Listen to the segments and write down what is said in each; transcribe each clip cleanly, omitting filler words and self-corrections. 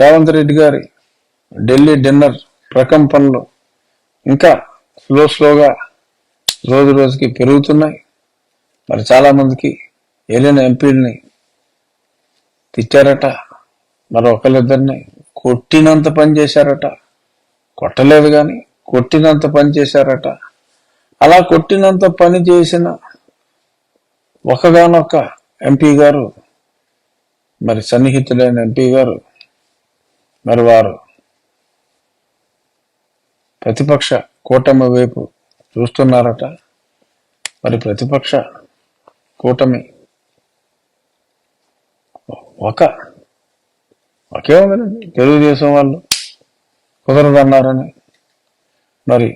రేవంత్ రెడ్డి గారి ఢిల్లీ డిన్నర్ ప్రకంపనలు ఇంకా స్లోగా రోజు రోజుకి పెరుగుతున్నాయి. మరి చాలా మందికి వెళ్ళిన ఎంపీలని తిట్టారట, మరి ఒకళ్ళిద్దరిని కొట్టినంత పని చేశారట, కొట్టలేదు కానీ కొట్టినంత పని చేశారట. అలా కొట్టినంత పని చేసిన ఒకగానొక్క ఎంపీ గారు, మరి సన్నిహితులైన ఎంపీ గారు, మరి వారు ప్రతిపక్ష కూటమి వైపు చూస్తున్నారట. మరి ప్రతిపక్ష కూటమి ఒకే ఉందండి, తెలుగుదేశం వాళ్ళు కుదరదన్నారని మరి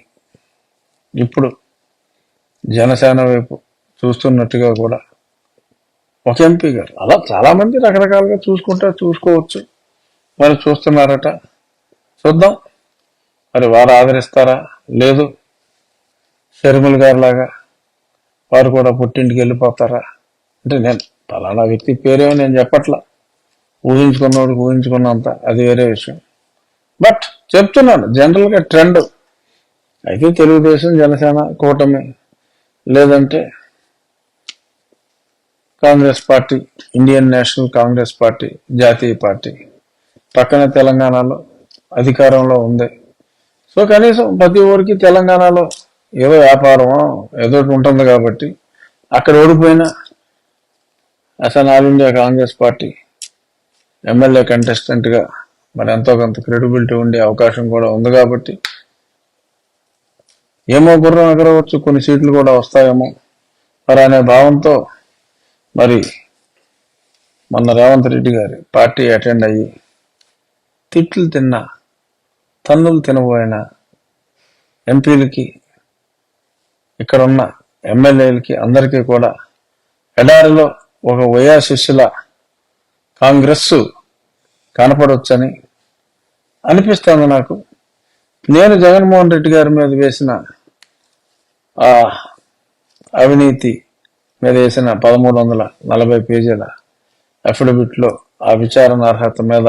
ఇప్పుడు జనసేన వైపు చూస్తున్నట్టుగా కూడా ఒక ఎంపీ గారు, అలా చాలా మంది రకరకాలుగా చూసుకోవచ్చు. మరి చూస్తున్నారట. చూద్దాం మరి వారు ఆదరిస్తారా, లేదు షర్మిల గారి లాగా వారు కూడా పుట్టింటికి వెళ్ళిపోతారా అంటే, నేను ఫలానా వ్యక్తి పేరేమో నేను చెప్పట్లా, ఊహించుకున్నవాడికి ఊహించుకున్నంత అది వేరే విషయం. బట్ చెప్తున్నాను జనరల్గా ట్రెండ్ అయితే తెలుగుదేశం జనసేన కూటమి, లేదంటే Congress party, Indian national Congress party, జాతీయ పార్టీ పక్కన తెలంగాణలో అధికారంలో ఉంది. సో కనీసం ప్రతి ఊరికి తెలంగాణలో ఏదో వ్యాపారమో ఏదో ఉంటుంది కాబట్టి అక్కడ ఓడిపోయినా అసలు all India Congress party MLA కంటెస్టెంట్గా మరి ఎంతో కొంత క్రెడిబిలిటీ ఉండే అవకాశం కూడా ఉంది కాబట్టి ఏమో గుర్రం ఎగరవచ్చు, కొన్ని సీట్లు కూడా వస్తాయేమో మరి అనే భావంతో మరి మొన్న రేవంత్ రెడ్డి గారి పార్టీ అటెండ్ అయ్యి తిట్లు తిన్నా, తన్నులు తినబోయిన ఎంపీలకి, ఇక్కడున్న ఎమ్మెల్యేలకి అందరికీ కూడా ఎడారిలో ఒక వయాశిష్యుల కాంగ్రెస్ కనపడొచ్చని అనిపిస్తుంది నాకు. నేను జగన్మోహన్ రెడ్డి గారి మీద వేసిన ఆ అవినీతి మీద వేసిన 1340 పేజీల అఫిడవిట్లో ఆ విచారణ అర్హత మీద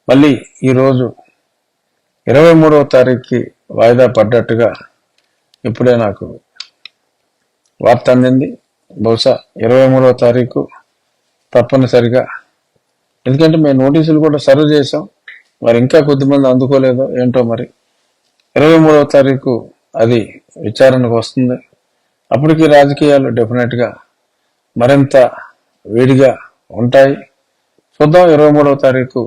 మళ్ళీ ఈరోజు 23వ తారీఖుకి వాయిదా పడ్డట్టుగా ఇప్పుడే నాకు వార్త అందింది. బహుశా 23వ తారీఖు తప్పనిసరిగా, ఎందుకంటే మేము నోటీసులు కూడా సర్వ్ చేసాం, మరి ఇంకా కొద్దిమంది అందుకోలేదో ఏంటో. మరి 23వ తారీఖు అది విచారణకు వస్తుంది. అప్పటికి రాజకీయాలు డెఫినెట్గా మరింత వేడిగా ఉంటాయి. చూద్దాం 23వ తారీఖు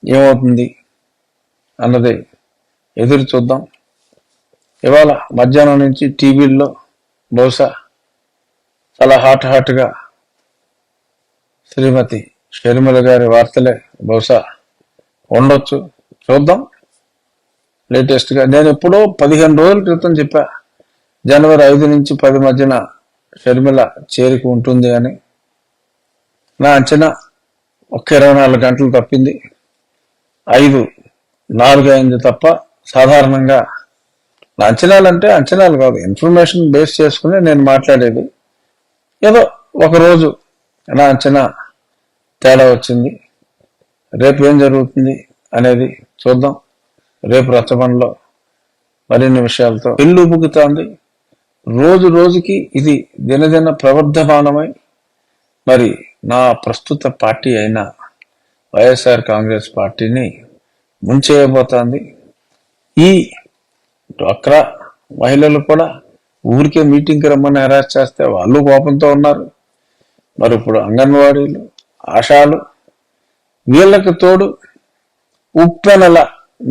ఏమవుతుంది అన్నది ఎదురు చూద్దాం. ఇవాళ మధ్యాహ్నం నుంచి టీవీల్లో బహుశా చాలా హాట్గా శ్రీమతి షర్మిల గారి వార్తలే బహుశా ఉండొచ్చు. చూద్దాం. లేటెస్ట్గా నేను ఎప్పుడో 15 రోజుల క్రితం చెప్పా, జనవరి 5 నుంచి 10 మధ్యన షర్మిల చేరిక ఉంటుంది అని. నా అంచనా ఒక్క 24 గంటలు తప్పింది, 5-4 అయింది తప్ప. సాధారణంగా నా అంచనాలంటే అంచనాలు కాదు, ఇన్ఫర్మేషన్ బేస్ చేసుకుని నేను మాట్లాడేది. ఏదో ఒకరోజు నా అంచనా తేడా వచ్చింది. రేపు ఏం జరుగుతుంది అనేది చూద్దాం. రేపు రచ్చబండలో మరిన్ని విషయాలతో ఇల్లు ఉబుకుతోంది. రోజు రోజుకి ఇది దినదిన ప్రవర్ధమానమై మరి నా ప్రస్తుత పార్టీ అయిన వైఎస్ఆర్ కాంగ్రెస్ పార్టీని ముంచేయబోతోంది. ఈ డ్వాక్రా మహిళలు కూడా ఊరికే మీటింగ్కి రమ్మని హెరాస్ చేస్తే వాళ్ళు కోపంతో ఉన్నారు. మరి ఇప్పుడు అంగన్వాడీలు, ఆశాలు, వీళ్ళకి తోడు ఉప్పెనల,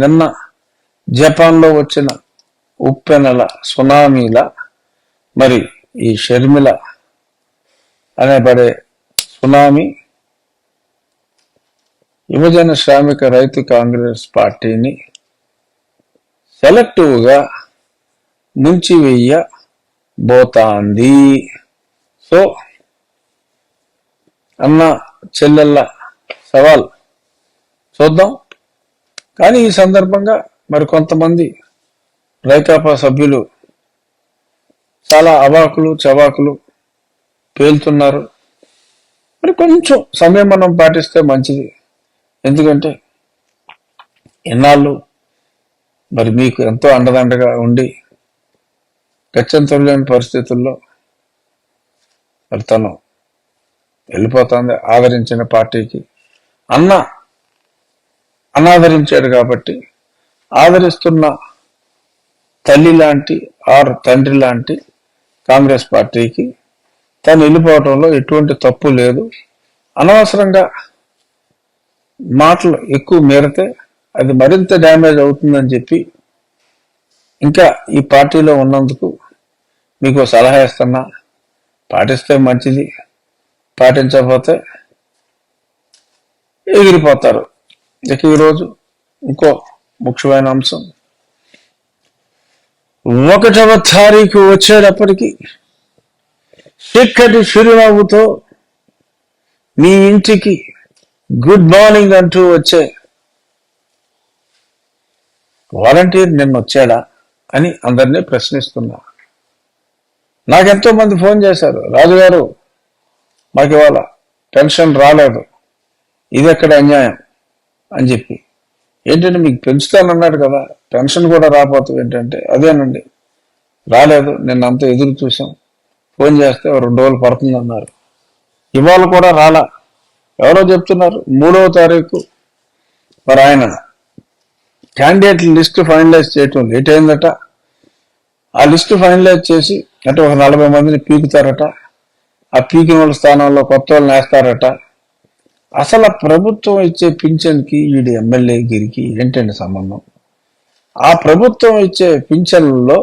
నిన్న జపాన్లో వచ్చిన ఉప్పెనల సునామీల మరి ఈ షర్మిల అనేబడే సునామీ యువజన శ్రామిక రైతు కాంగ్రెస్ పార్టీని సెలెక్టివ్గా ముంచివేయబోతాంది. సో అన్న చెల్లెళ్ళ సవాల్ చూద్దాం. కానీ ఈ సందర్భంగా మరి కొంతమంది రైకాపా సభ్యులు చాలా అవాకులు చవాకులు పేలుతున్నారు. మరి కొంచెం సంయమనం పాటిస్తే మంచిది. ఎందుకంటే ఎన్నాళ్ళు మరి మీకు ఎంతో అండదండగా ఉండి గత్యంతరం పరిస్థితుల్లో మరి తను వెళ్ళిపోతుంది. ఆదరించిన పార్టీకి అనాదరించాడు కాబట్టి ఆదరిస్తున్న తల్లి లాంటి తండ్రి లాంటి కాంగ్రెస్ పార్టీకి తను వెళ్ళిపోవడంలో ఎటువంటి తప్పు లేదు. అనవసరంగా మాటలు ఎక్కువ మేరితే అది మరింత డ్యామేజ్ అవుతుందని చెప్పి ఇంకా ఈ పార్టీలో ఉన్నందుకు మీకు సలహా ఇస్తున్నా. పాటిస్తే మంచిది, పాటించకపోతే ఎగిరిపోతారు. ఇక ఈరోజు ఇంకో ముఖ్యమైన అంశం, 1వ తారీఖు వచ్చేటప్పటికి చిక్కటి చిరునవ్వుతో మీ ఇంటికి గుడ్ మార్నింగ్ అంటూ వచ్చే వాలంటీర్ నిన్న వచ్చాడా అని అందరినీ ప్రశ్నిస్తున్నా. నాకెంతో మంది ఫోన్ చేశారు, రాజుగారు మాకు ఇవాళ పెన్షన్ రాలేదు, ఇది ఎక్కడ అన్యాయం అని చెప్పి. ఏంటంటే మీకు పెంచుతానన్నాడు కదా, పెన్షన్ కూడా రాకపోతే ఏంటంటే అదేనండి రాలేదు, నిన్నంతా ఎదురు చూసాం, ఫోన్ చేస్తే 2 రోజులు పడుతుందన్నారు. ఇవాళ కూడా రాలా. ఎవరో చెప్తున్నారు 3వ తారీఖు మరి ఆయన క్యాండిడేట్ లిస్ట్ ఫైనలైజ్ చేయటం లేట్ అయిందట. ఆ లిస్టు ఫైనలైజ్ చేసి అంటే ఒక 40 మందిని పీకుతారట. ఆ పీకిన వాళ్ళ స్థానంలో కొత్త వాళ్ళని వేస్తారట. అసలు ప్రభుత్వం ఇచ్చే పింఛన్కి వీడి ఎమ్మెల్యే గిరికి ఏంటండి సంబంధం? ఆ ప్రభుత్వం ఇచ్చే పింఛన్లలో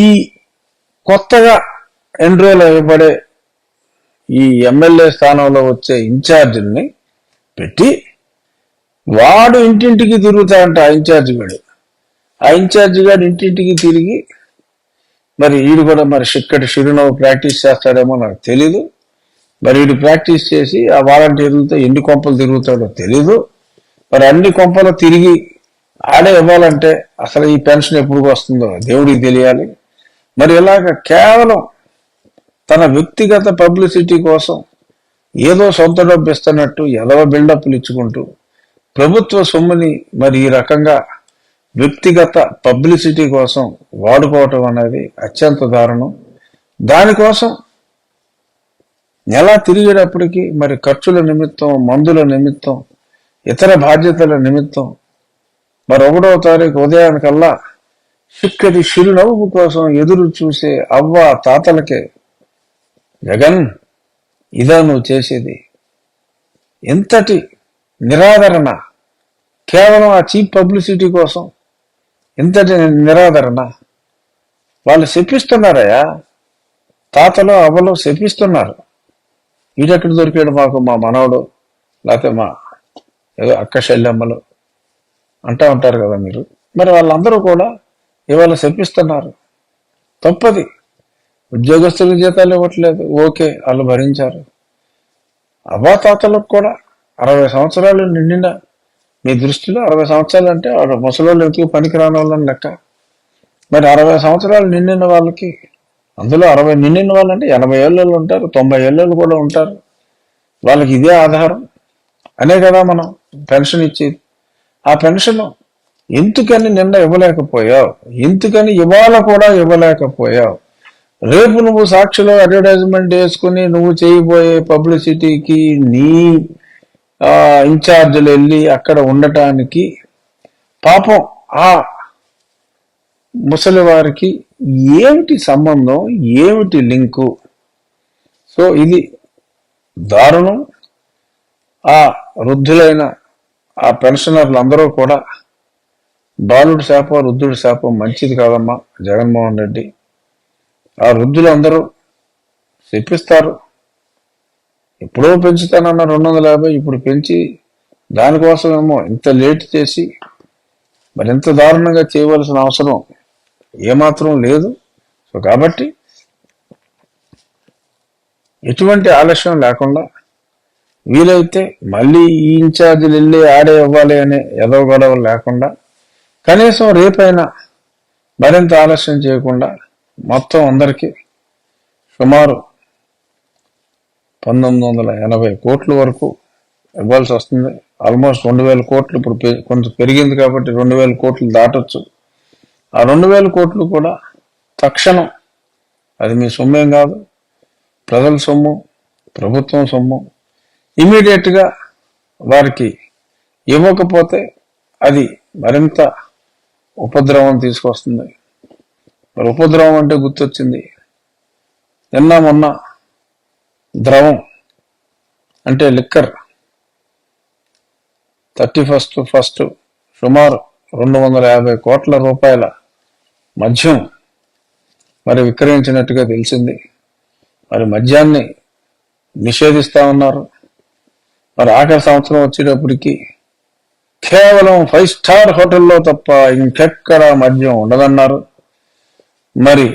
ఈ కొత్తగా ఎన్రోల్ అయ్యబడే ఈ ఎమ్మెల్యే స్థానంలో వచ్చే ఇన్ఛార్జిని పెట్టి వాడు ఇంటింటికి తిరుగుతాడంట. ఆ ఇన్ఛార్జి గారు ఇంటింటికి తిరిగి మరి వీడు కూడా మరి చిక్కటి చిరునవ్వు ప్రాక్టీస్ చేస్తాడేమో నాకు తెలీదు. మరి వీడు ప్రాక్టీస్ చేసి ఆ వాలంటీర్లతో ఎన్ని కొంపలు తిరుగుతాడో తెలీదు. మరి అన్ని కొంపలు తిరిగి ఆడే ఇవ్వాలంటే అసలు ఈ పెన్షన్ ఎప్పుడు వస్తుందో దేవుడికి తెలియాలి. మరి ఇలాగ కేవలం తన వ్యక్తిగత పబ్లిసిటీ కోసం ఏదో సొంత డబ్బు ఇస్తున్నట్టు ఎదవ బిల్డప్లు ఇచ్చుకుంటూ ప్రభుత్వ సొమ్ముని మరి ఈ రకంగా వ్యక్తిగత పబ్లిసిటీ కోసం వాడుకోవటం అనేది అత్యంత దారుణం. దానికోసం నెల తిరిగేటప్పటికి మరి ఖర్చుల నిమిత్తం, మందుల నిమిత్తం, ఇతర బాధ్యతల నిమిత్తం మరి 1వ తారీఖు ఉదయానికల్లా చిక్కటి చిరునవ్వు కోసం ఎదురు చూసే అవ్వ తాతలకే జగన్ ఇదా నువ్వు చేసేది? ఎంతటి నిరాదరణ! కేవలం ఆ చీప్ పబ్లిసిటీ కోసం ఇంతటి నిరాదరణ. వాళ్ళు శపిస్తున్నారయ్యా, తాతలు అవ్వలు శపిస్తున్నారు. వీడెక్కడ దొరికాడు మాకు, మా మనవడు లేకపోతే మా ఏదో అక్క శల్యమ్మలు అంటూ ఉంటారు కదా మీరు. మరి వాళ్ళందరూ కూడా ఇవాళ శపిస్తున్నారు. తప్పది. ఉద్యోగస్తులకు జీతాలు ఇవ్వట్లేదు, ఓకే, వాళ్ళు భరించారు. అవ్వాతాతలకు కూడా 60 సంవత్సరాలు నిండిన మీ దృష్టిలో 60 సంవత్సరాలు అంటే వాడు ముసలోళ్ళు ఎందుకు పనికి రాని వాళ్ళని లెక్క. మరి 60 సంవత్సరాలు నిండిన వాళ్ళకి, అందులో 60 నిండిన వాళ్ళంటే 80 ఏళ్ళు ఉంటారు, 90 ఏళ్ళు కూడా ఉంటారు. వాళ్ళకి ఇదే ఆధారం అనే కదా మనం పెన్షన్ ఇచ్చేది. ఆ పెన్షన్ ఎందుకని నిన్న ఇవ్వలేకపోయావు? ఎందుకని ఇవాళ కూడా ఇవ్వలేకపోయావు? రేపు నువ్వు సాక్షిలో అడ్వర్టైజ్మెంట్ వేసుకుని నువ్వు చేయబోయే పబ్లిసిటీకి నీ ఇన్ఛార్జీలు వెళ్ళి అక్కడ ఉండటానికి పాపం ఆ ముసలి వారికి ఏమిటి సంబంధం, ఏమిటి లింకు? సో ఇది దారుణం. ఆ వృద్ధులైన ఆ పెన్షనర్లు అందరూ కూడా బాలుడి శాపం, వృద్ధుడి శాపం మంచిది కాదమ్మా జగన్మోహన్ రెడ్డి. ఆ వృద్ధులందరూ చెప్పిస్తారు. ఎప్పుడో పెంచుతానన్న 250 ఇప్పుడు పెంచి దానికోసమేమో ఇంత లేట్ చేసి మరి ఇంత దారుణంగా చేయవలసిన అవసరం ఏమాత్రం లేదు. సో కాబట్టి ఎటువంటి ఆలస్యం లేకుండా వీలైతే మళ్ళీ ఈ ఇన్ఛార్జీలు వెళ్ళి ఆడే ఇవ్వాలి అనే ఏదో గొడవ లేకుండా కనీసం రేపైనా మరింత ఆలస్యం చేయకుండా మొత్తం అందరికీ సుమారు 1980 కోట్ల వరకు ఇవ్వాల్సి వస్తుంది. ఆల్మోస్ట్ 2,000 కోట్లు ఇప్పుడు కొంచెం పెరిగింది కాబట్టి 2,000 కోట్లు దాటొచ్చు. ఆ 2,000 కోట్లు కూడా తక్షణం, అది మీ సొమ్మేం కాదు, ప్రజల సొమ్ము, ప్రభుత్వం సొమ్ము, ఇమీడియట్గా వారికి ఇవ్వకపోతే అది మరింత ఉపద్రవం తీసుకొస్తుంది. మరి ఉపద్రవం అంటే గుర్తొచ్చింది, నిన్న మొన్న ద్రవం అంటే లిక్కర్ 31st సుమారు 250 కోట్ల రూపాయల మద్యం మరి విక్రయించినట్టుగా తెలిసింది. మరి మద్యాన్ని నిషేధిస్తా ఉన్నారు. మరి ఆఖరి సంవత్సరం వచ్చేటప్పటికి కేవలం 5 స్టార్ హోటల్లో తప్ప ఇంకెక్కడ మద్యం ఉండదన్నారు. మరి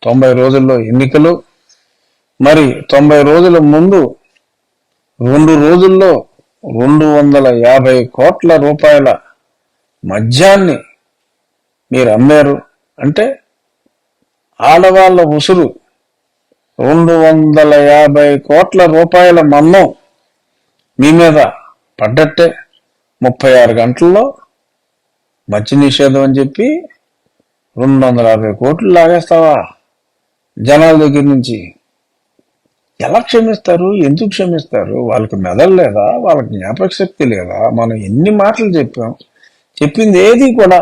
90 రోజుల్లో ఎన్నికలు, మరి 90 రోజుల ముందు 2 రోజుల్లో 250 కోట్ల రూపాయల మద్యాన్ని మీరు అమ్మారు అంటే ఆడవాళ్ళ ఉసురు 250 కోట్ల రూపాయల మన్నం మీ మీద పడ్డట్టే. 36 గంటల్లో మద్య నిషేధం అని చెప్పి 250 కోట్లు లాగేస్తావా జనాల దగ్గర నుంచి? ఎలా క్షమిస్తారు? ఎందుకు క్షమిస్తారు? వాళ్ళకి మెదడు లేదా? వాళ్ళకి జ్ఞాపక శక్తి లేదా? మనం ఎన్ని మాటలు చెప్పాం, చెప్పింది ఏది కూడా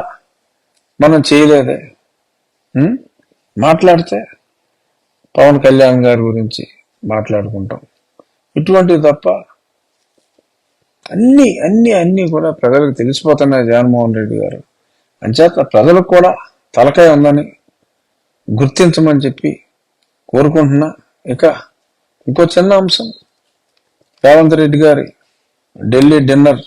మనం చేయలేదే. మాట్లాడితే పవన్ కళ్యాణ్ గారి గురించి మాట్లాడుకుంటాం, ఇటువంటివి తప్ప అన్ని అన్ని అన్ని కూడా ప్రజలకు తెలిసిపోతున్నాయి జగన్మోహన్ రెడ్డి గారు. అంచేత ప్రజలకు కూడా తలకాయ ఉందని గుర్తించమని చెప్పి కోరుకుంటున్నా. ఇక ఇంకో చిన్న అంశం, రేవంత్ రెడ్డి గారి ఢిల్లీ డిన్నర్